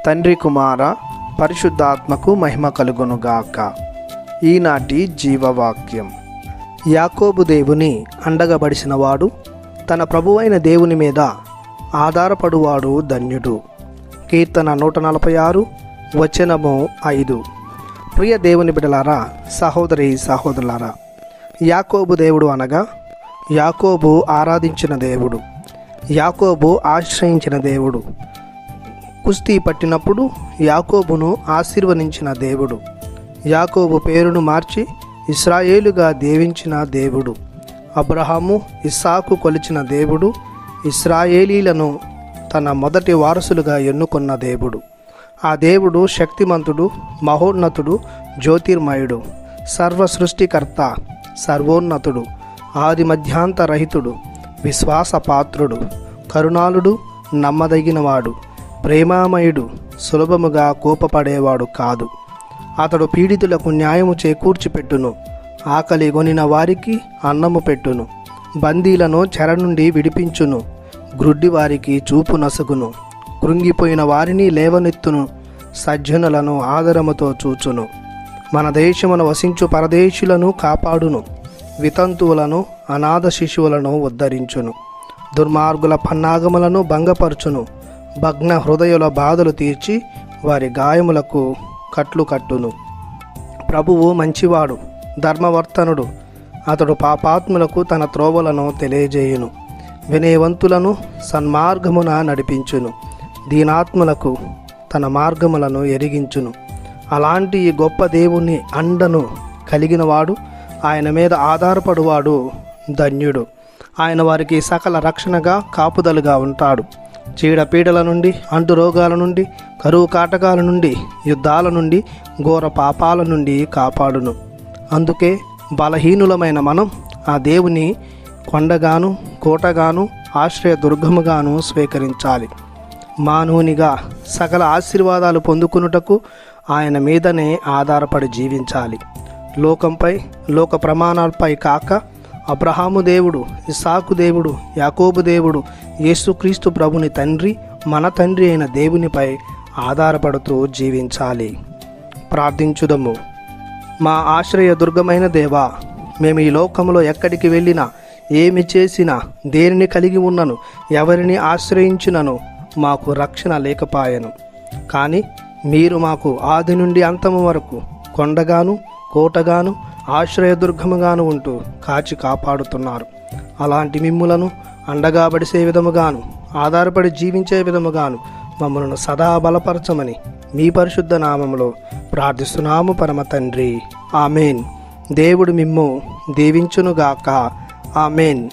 తండ్రి కుమార పరిశుద్ధాత్మకు మహిమ కలుగునుగాక. ఈనాటి జీవవాక్యం. యాకోబు దేవుని అండగబడిసినవాడు తన ప్రభువైన దేవుని మీద ఆధారపడువాడు ధన్యుడు. కీర్తన 146 వచనము 5. ప్రియ దేవుని బిడ్డలారా, సహోదరి సహోదరులారా, యాకోబు దేవుడు అనగా యాకోబు ఆరాధించిన దేవుడు, యాకోబు ఆశ్రయించిన దేవుడు, కుస్తీ పట్టినప్పుడు యాకోబును ఆశీర్వదించిన దేవుడు, యాకోబు పేరును మార్చి ఇశ్రాయేలుగా దీవించిన దేవుడు, అబ్రహాము ఇస్సాకు కొలిచిన దేవుడు, ఇశ్రాయేలీలను తన మొదటి వారసులుగా ఎన్నుకున్న దేవుడు. ఆ దేవుడు శక్తిమంతుడు, మహోన్నతుడు, జ్యోతిర్మయుడు, సర్వ సృష్టికర్త, సర్వోన్నతుడు, ఆది మధ్యాంతరహితుడు, విశ్వాసపాత్రుడు, కరుణాళుడు, నమ్మదగినవాడు, ప్రేమామయుడు, సులభముగా కోపపడేవాడు కాదు. అతడు పీడితులకు న్యాయము చేకూర్చిపెట్టును, ఆకలి గొనిన వారికి అన్నము పెట్టును, బందీలను చెర నుండి విడిపించును, గ్రుడ్డి వారికి చూపు నసుగును, కృంగిపోయిన వారిని లేవనెత్తును, సజ్జనులను ఆదరముతో చూచును. మన దేశమును వసించు పరదేశులను కాపాడును, వితంతువులను అనాథ శిశువులను ఉద్ధరించును, దుర్మార్గుల పన్నాగములను భంగపరచును, భగ్న హృదయుల బాధలు తీర్చి వారి గాయములకు కట్లు కట్టును. ప్రభువు మంచివాడు, ధర్మవర్తనుడు, అతడు పాపాత్ములకు తన త్రోవలను తెలియజేయును, వినయవంతులను సన్మార్గమున నడిపించును, దీనాత్ములకు తన మార్గములను ఎరిగించును. అలాంటి ఈ గొప్ప దేవుని అండను కలిగినవాడు, ఆయన మీద ఆధారపడువాడు ధన్యుడు. ఆయన వారికి సకల రక్షణగా కాపుదలుగా ఉంటాడు. చీడపీడల నుండి, అంటు రోగాల నుండి, కరువు కాటకాల నుండి, యుద్ధాల నుండి, ఘోర పాపాల నుండి కాపాడును. అందుకే బలహీనులమైన మనం ఆ దేవుని కొండగాను, కోటగాను, ఆశ్రయ దుర్గముగాను స్వీకరించాలి. మానవునిగా సకల ఆశీర్వాదాలు పొందుకునుటకు ఆయన మీదనే ఆధారపడి జీవించాలి. లోకంపై, లోక ప్రమాణాలపై కాక అబ్రహాము దేవుడు, ఇస్సాకు దేవుడు, యాకోబు దేవుడు, యేసుక్రీస్తు ప్రభుని తండ్రి, మన తండ్రి అయిన దేవునిపై ఆధారపడుతూ జీవించాలి. ప్రార్థించుదము. మా ఆశ్రయ దుర్గమైన దేవా, మేము ఈ లోకంలో ఎక్కడికి వెళ్ళినా, ఏమి చేసినా, దేనిని కలిగి ఉన్నను, ఎవరిని ఆశ్రయించినను మాకు రక్షణ లేకపాయెను. కానీ మీరు మాకు ఆది నుండి అంతము వరకు కొండగాను, కోటగాను, ఆశ్రయదుర్గముగాను ఉంటూ కాచి కాపాడుతున్నారు. అలాంటి మిమ్ములను అండగాబడిసే విధముగాను, ఆధారపడి జీవించే విధముగాను మమ్మలను సదా బలపరచమని మీ పరిశుద్ధ నామములో ప్రార్థిస్తున్నాము పరమ తండ్రి. ఆమెన్. దేవుడు మిమ్ము దీవించునుగాక. ఆమెన్.